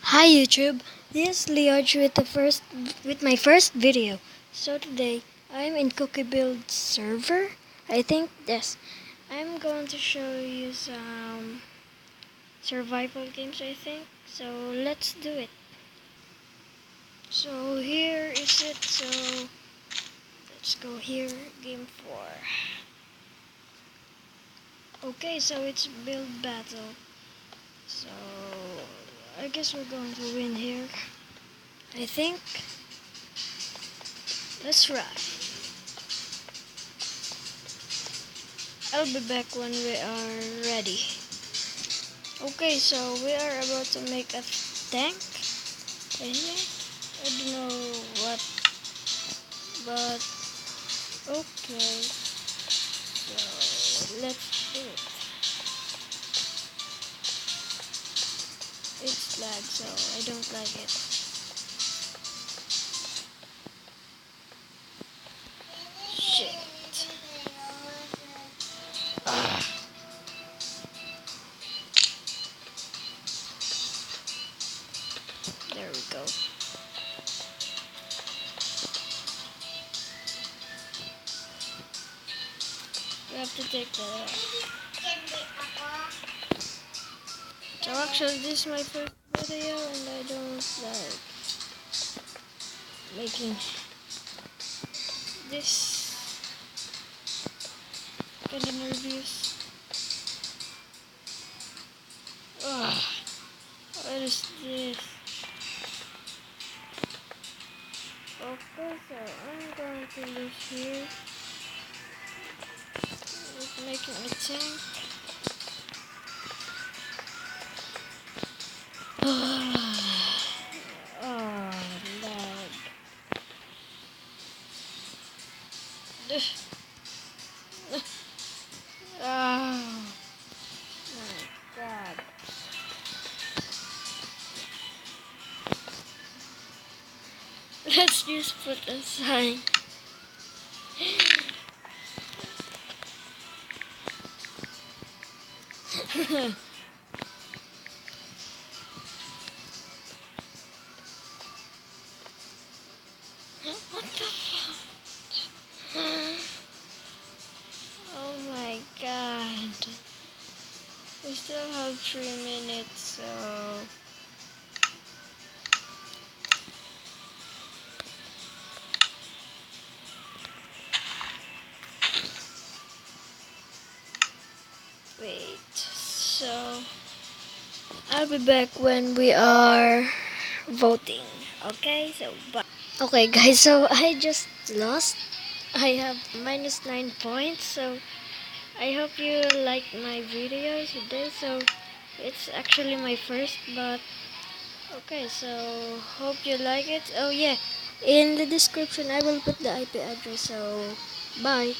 Hi YouTube, this is Leoj with my first video. So today I'm in Cookie Build server. I think yes. I'm going to show you some survival games, I think. So let's do it. So here is it. So let's go here, game 4. Okay, so it's Build Battle. So I guess we're going to win here. I think. Let's try. I'll be back when we are ready. Okay, so we are about to make a tank. I think. I don't know what, but okay. So let's do it. It's lag, so I don't like it. Shit. There we go. We have to take that out. So actually this is my first video and I don't like making this kind of nervous. Ugh, what is this? Okay, so I'm going to live here. Just making a tank. Oh, lag. Oh my god. Let's just put a sign. What the fuck? Oh my god. We still have 3 minutes, so wait. So I'll be back when we are voting. Okay, so bye. Okay guys, so I just lost. I have minus 9 points, so I hope you like my videos today. So it's actually my first, but okay, so hope you like it. Oh yeah, in the description I will put the IP address, so bye.